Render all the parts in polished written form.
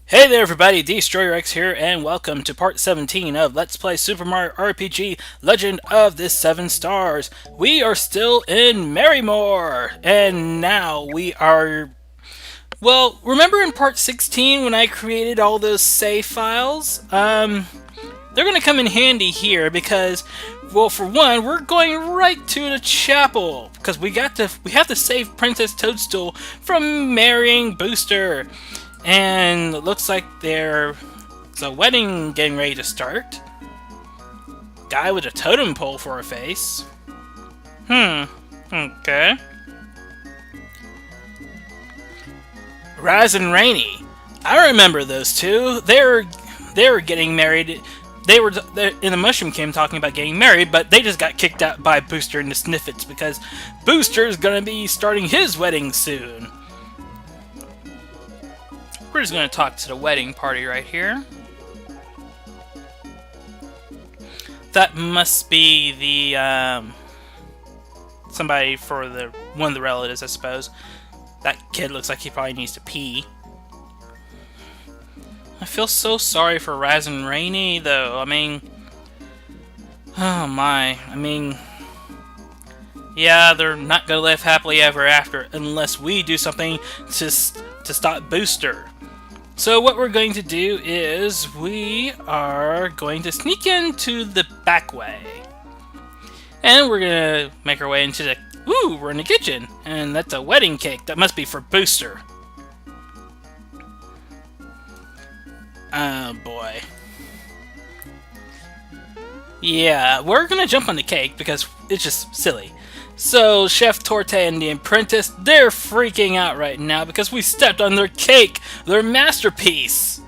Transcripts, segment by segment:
Hey there everybody, DestroyerX here, and welcome to part 17 of Let's Play Super Mario RPG Legend of the Seven Stars. We are still in Marrymore, and now we are... Well, remember in part 16 when I created all those save files? They're gonna come in handy here because, well, for one, we're going right to the chapel because we have to save Princess Toadstool from marrying Booster. And it looks like there's a wedding getting ready to start. Guy with a totem pole for a face. Okay. Raz and Rainy. I remember those two. They were getting married. They were in the Mushroom Kingdom talking about getting married, but they just got kicked out by Booster and the Sniffets because Booster's gonna be starting his wedding soon. We're just going to talk to the wedding party right here. That must be the, somebody for one of the relatives, I suppose. That kid looks like he probably needs to pee. I feel so sorry for Raz and Rainy, though. I mean... Oh my. I mean... Yeah, they're not going to live happily ever after unless we do something to stop Booster. So what we're going to do is we are going to sneak into the back way. And we're going to make our way into the... Ooh, we're in the kitchen. And that's a wedding cake. That must be for Booster. Oh, boy. Yeah, we're going to jump on the cake because it's just silly. So, Chef Torte and the Apprentice, they're freaking out right now because we stepped on their cake, their masterpiece.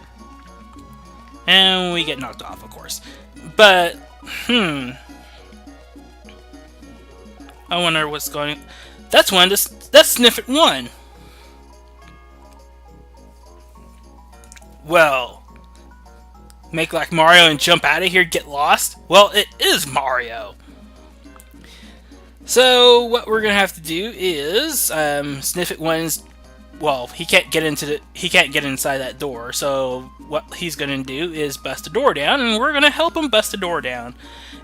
And we get knocked off, of course. But, I wonder what's going... That's Sniffet 1. Well, make like Mario and jump out of here, get lost? Well, it is Mario. So what we're gonna have to do is Sniffet One's, well, he can't get inside that door. So what he's gonna do is bust the door down, and we're gonna help him bust the door down.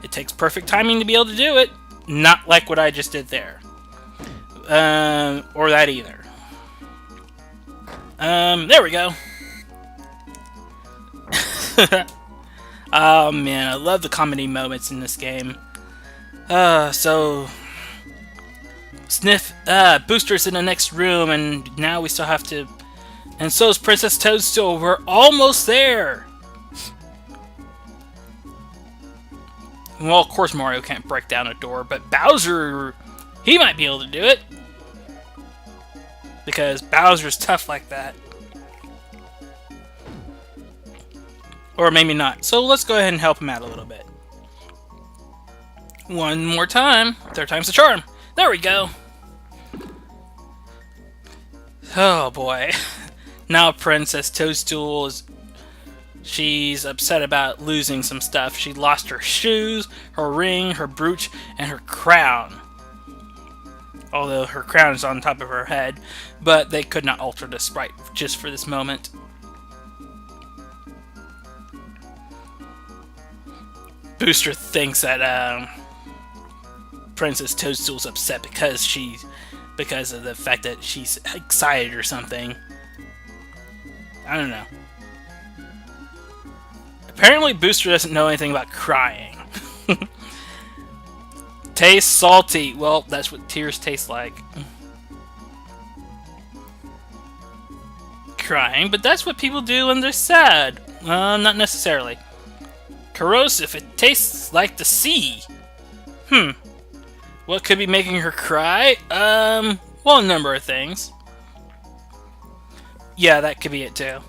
It takes perfect timing to be able to do it, not like what I just did there, or that either. There we go. Oh man, I love the comedy moments in this game. So. Booster's in the next room, and now we still have to... And so is Princess Toadstool. We're almost there! Well, of course Mario can't break down a door, but Bowser... He might be able to do it! Because Bowser's tough like that. Or maybe not. So let's go ahead and help him out a little bit. One more time. Third time's the charm. There we go. Oh boy. Now Princess Toadstool she's upset about losing some stuff. She lost her shoes, her ring, her brooch, and her crown. Although her crown is on top of her head, but they could not alter the sprite just for this moment. Booster thinks that Princess Toadstool's upset because of the fact that she's excited or something. I don't know. Apparently Booster doesn't know anything about crying. Taste salty. Well, that's what tears taste like. Crying, but that's what people do when they're sad. Not necessarily. Corrosive. It tastes like the sea. What could be making her cry? Well, a number of things. Yeah, that could be it too.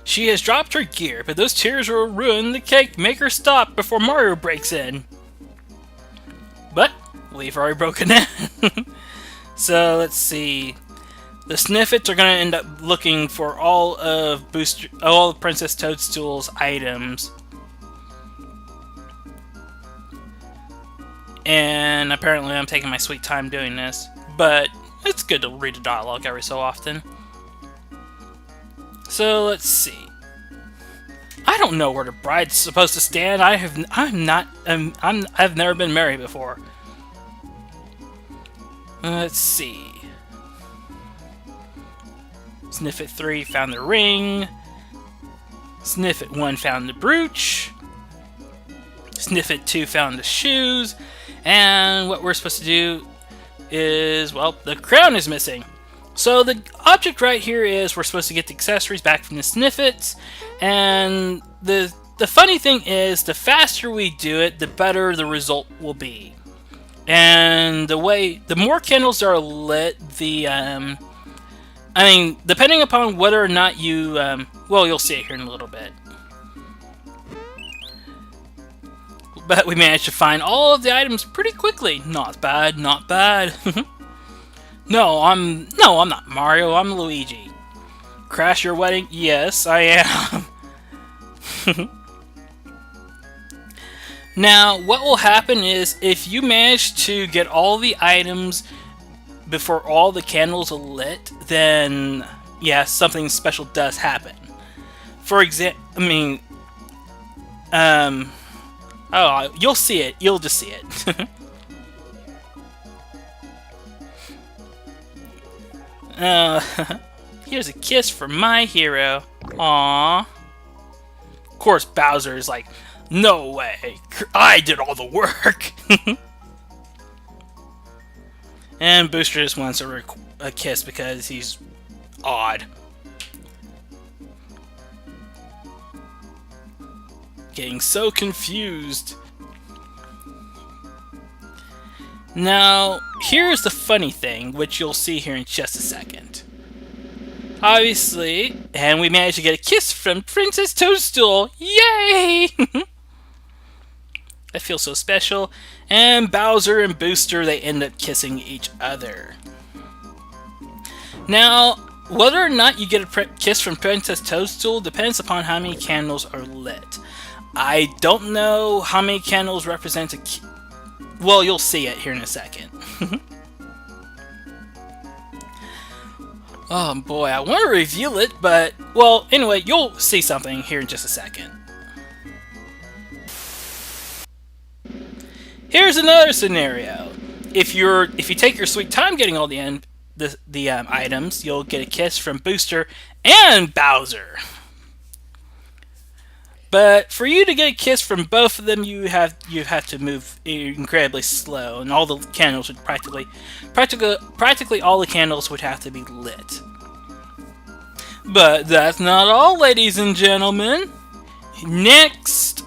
She has dropped her gear, but those tears will ruin the cake. Make her stop before Mario breaks in. But we've already broken in. So let's see. The Sniffets are going to end up looking for all of Princess Toadstool's items. And apparently I'm taking my sweet time doing this, but it's good to read a dialogue every so often. So let's see. I don't know where the bride's supposed to stand. I've never been married before. Let's see. Sniffit 3 found the ring. Sniffit 1 found the brooch. Sniffit 2 found the shoes. And what we're supposed to do is, well, the crown is missing. So the object right here is we're supposed to get the accessories back from the Sniffits. And the funny thing is, the faster we do it, the better the result will be. And the more candles are lit, I mean, depending upon whether or not you, well, you'll see it here in a little bit. But we managed to find all of the items pretty quickly. Not bad, not bad. No, I'm not Mario, I'm Luigi. Crash your wedding? Yes, I am. Now, what will happen is, if you manage to get all the items before all the candles are lit, then, yeah, something special does happen. For example, oh, you'll see it. You'll just see it. Here's a kiss from my hero. Aww. Of course, Bowser is like, no way, I did all the work. And Booster just wants a kiss because he's odd. Getting so confused. Now, here's the funny thing, which you'll see here in just a second. Obviously, and we managed to get a kiss from Princess Toadstool. Yay! I feel so special. And Bowser and Booster, they end up kissing each other. Now, whether or not you get a kiss from Princess Toadstool depends upon how many candles are lit. I don't know how many candles represent a well, you'll see it here in a second. Oh boy, I want to reveal it, but, well, anyway, you'll see something here in just a second. Here's another scenario. If you take your sweet time getting all the items, you'll get a kiss from Booster and Bowser. But for you to get a kiss from both of them, you have to move incredibly slow, and all the candles would practically all the candles would have to be lit. But that's not all, ladies and gentlemen. Next.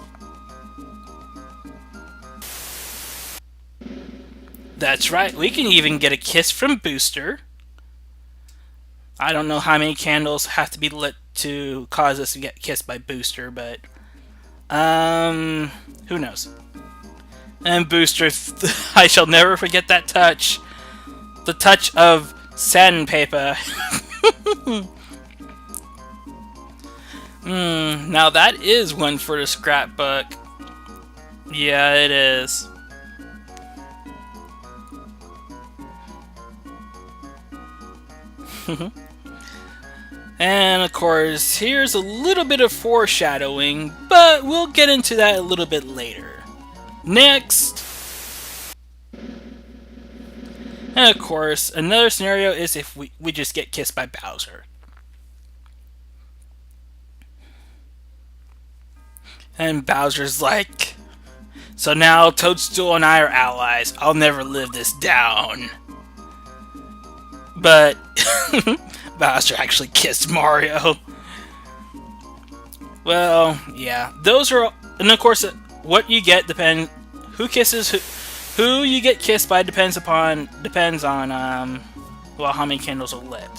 That's right, we can even get a kiss from Booster. I don't know how many candles have to be lit to cause us to get kissed by Booster, but who knows? And Booster, I shall never forget that touch. The touch of sandpaper. Now that is one for the scrapbook. Yeah, it is. And of course, here's a little bit of foreshadowing, but we'll get into that a little bit later. Next! And of course, another scenario is if we just get kissed by Bowser. And Bowser's like, so now Toadstool and I are allies. I'll never live this down. But Bowser actually kissed Mario. Well, yeah, those are, and of course, what you get depends. Who kisses who you get kissed by depends on well, how many candles are lit.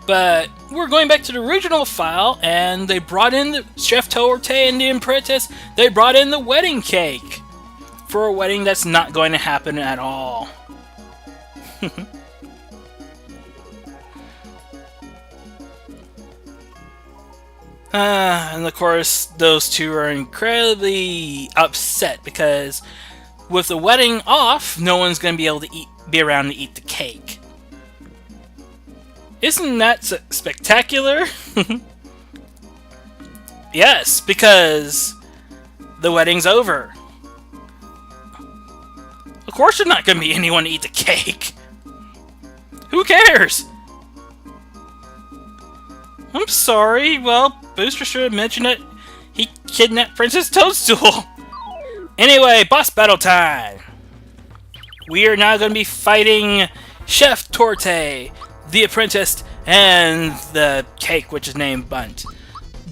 But we're going back to the original file, and they brought in the Chef Torte and the Apprentice. They brought in the wedding cake for a wedding that's not going to happen at all. And of course, those two are incredibly upset because with the wedding off, no one's going to be able to be around to eat the cake. Isn't that spectacular? Yes, because the wedding's over. Of course there's not going to be anyone to eat the cake. Who cares? I'm sorry. Well, Booster should have mentioned it. He kidnapped Princess Toadstool. Anyway, boss battle time. We are now going to be fighting Chef Torte, the apprentice, and the cake, which is named Bunt.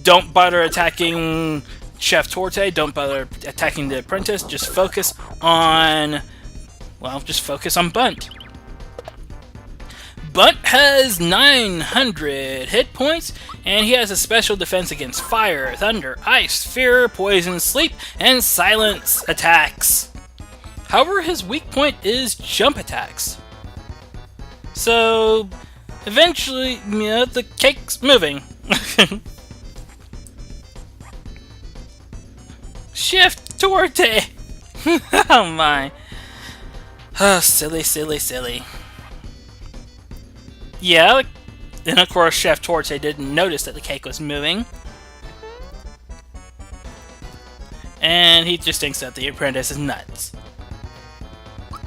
Don't bother attacking Chef Torte. Don't bother attacking the apprentice. Just focus on... well, just focus on Bunt. Bunt has 900 hit points, and he has a special defense against fire, thunder, ice, fear, poison, sleep, and silence attacks. However, his weak point is jump attacks. So, eventually, the cake's moving. Shift Torte! Oh my. Oh, silly, silly, silly. Yeah, and of course Chef Torte didn't notice that the cake was moving. And he just thinks that the apprentice is nuts.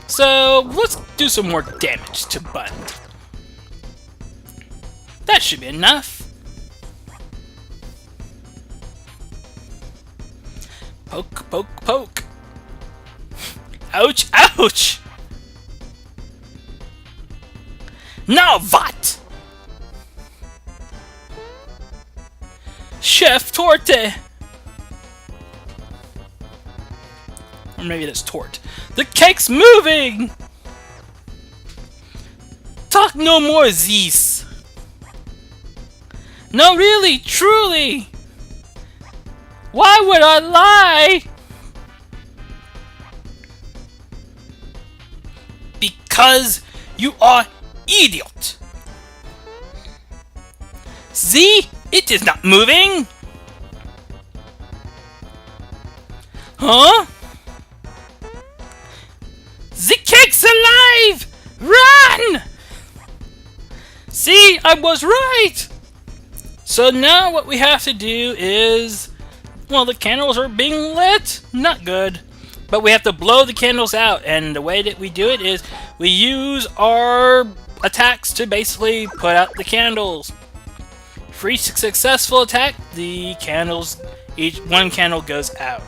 So, let's do some more damage to Bunt. That should be enough. Poke, poke, poke. Ouch, ouch! Now what? Chef Torte! Or maybe that's Tort. The cake's moving! Talk no more, Zeus! No, really, truly! Why would I lie? Because you are idiot! See? It is not moving! Huh? The cake's alive! Run! See? I was right! So now what we have to do is... well, the candles are being lit! Not good. But we have to blow the candles out, and the way that we do it is we use our attacks to basically put out the candles. For each successful attack, the candles, each one candle goes out.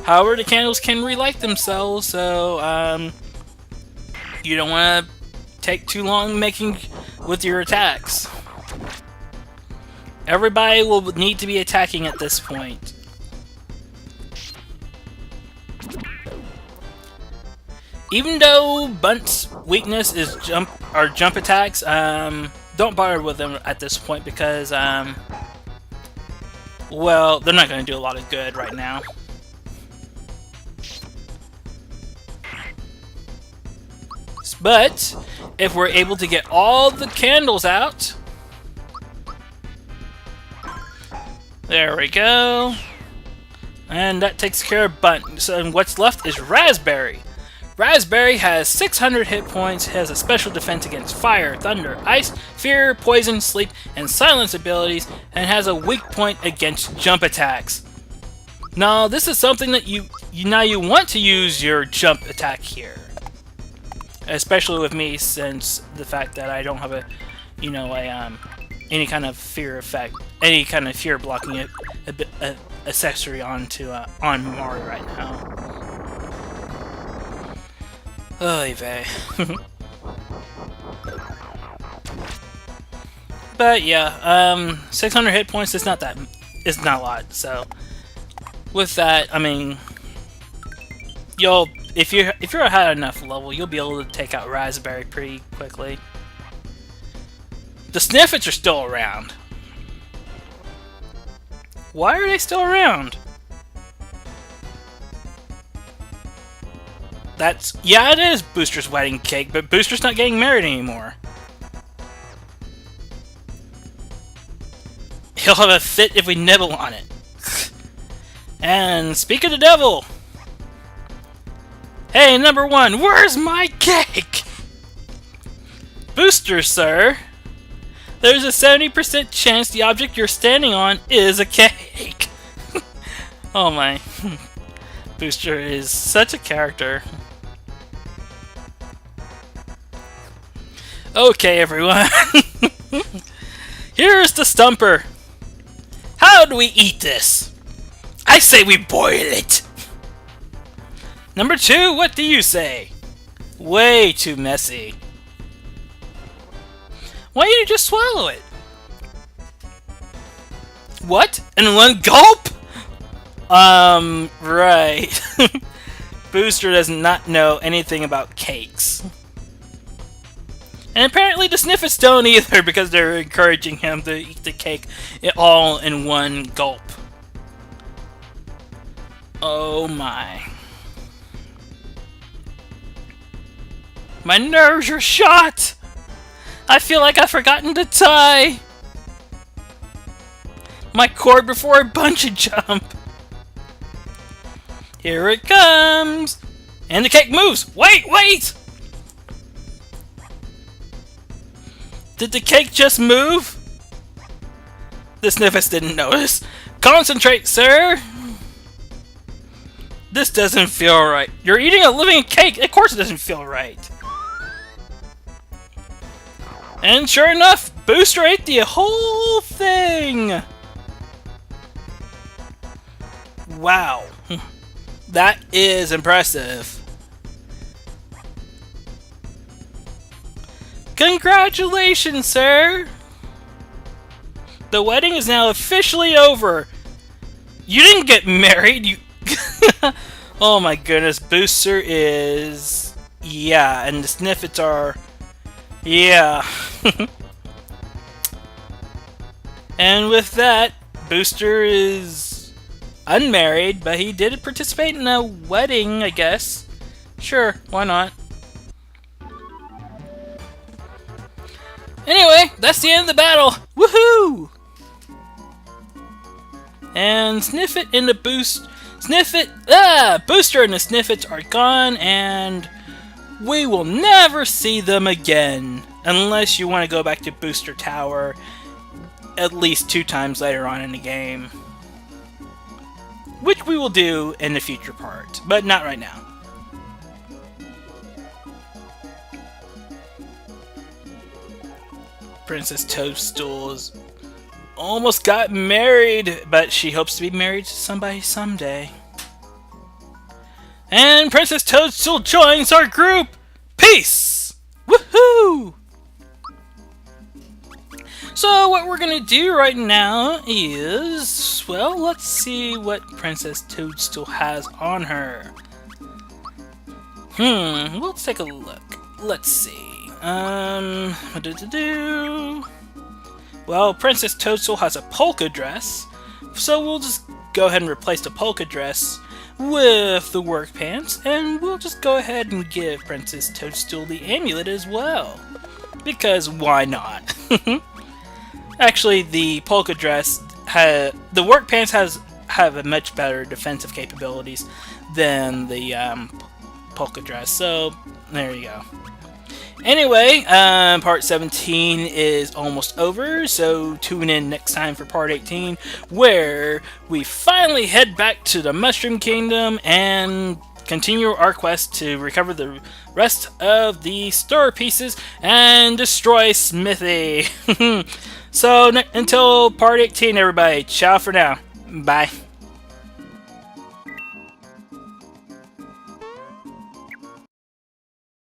However, the candles can relight themselves, so you don't want to take too long making with your attacks. Everybody will need to be attacking at this point. Even though Bunt's weakness is jump attacks, don't bother with them at this point because, well, they're not going to do a lot of good right now. But if we're able to get all the candles out, there we go, and that takes care of Bunt. So what's left is Raspberry. Raspberry has 600 hit points, has a special defense against fire, thunder, ice, fear, poison, sleep, and silence abilities, and has a weak point against jump attacks. Now, this is something that you want to use your jump attack here. Especially with me, since the fact that I don't have a, any kind of fear effect, any kind of fear blocking accessory on Mario right now. Oy vey. But yeah, 600 hit points is not a lot. So with that, I mean, if you're at high enough level, you'll be able to take out Raspberry pretty quickly. The Sniffets are still around. Why are they still around? Yeah, it is Booster's wedding cake, but Booster's not getting married anymore. He'll have a fit if we nibble on it. And speak of the devil! Hey, number one, where's my cake? Booster, sir, There's a 70% chance the object you're standing on is a cake. Oh my. Booster is such a character. Okay, everyone. Here's the stumper. How do we eat this? I say we boil it. Number 2, what do you say? Way too messy. Why don't you just swallow it? What? In one gulp? Right. Booster does not know anything about cakes. And apparently the Sniffets don't either, because they're encouraging him to eat the cake all in one gulp. Oh my. My nerves are shot! I feel like I've forgotten to tie my cord before I bungee jump. Here it comes! And the cake moves! Wait, wait! Did the cake just move? The Sniffets didn't notice. Concentrate, sir! This doesn't feel right. You're eating a living cake! Of course it doesn't feel right. And sure enough, Booster ate the whole thing! Wow. That is impressive. Congratulations, sir! The wedding is now officially over. You didn't get married, you... Oh my goodness, Booster is... Yeah, and the Sniffets are... Yeah. And with that, Booster is... unmarried, but he did participate in a wedding, I guess. Sure, why not? Anyway, that's the end of the battle! Woohoo! And Booster and the Sniffets are gone, and we will never see them again. Unless you want to go back to Booster Tower at least 2 times later on in the game. Which we will do in the future part, but not right now. Princess Toadstool almost got married, but she hopes to be married to somebody someday. And Princess Toadstool joins our group! Peace! Woohoo! So what we're gonna do right now is... well, let's see what Princess Toadstool has on her. Let's take a look. Let's see. Well, Princess Toadstool has a polka dress, so we'll just go ahead and replace the polka dress with the work pants, and we'll just go ahead and give Princess Toadstool the amulet as well. Because why not? Actually, the polka dress the work pants have a much better defensive capabilities than the polka dress, so there you go. Anyway, part 17 is almost over, so tune in next time for part 18, where we finally head back to the Mushroom Kingdom and continue our quest to recover the rest of the star pieces and destroy Smithy. So, until part 18, everybody, ciao for now. Bye.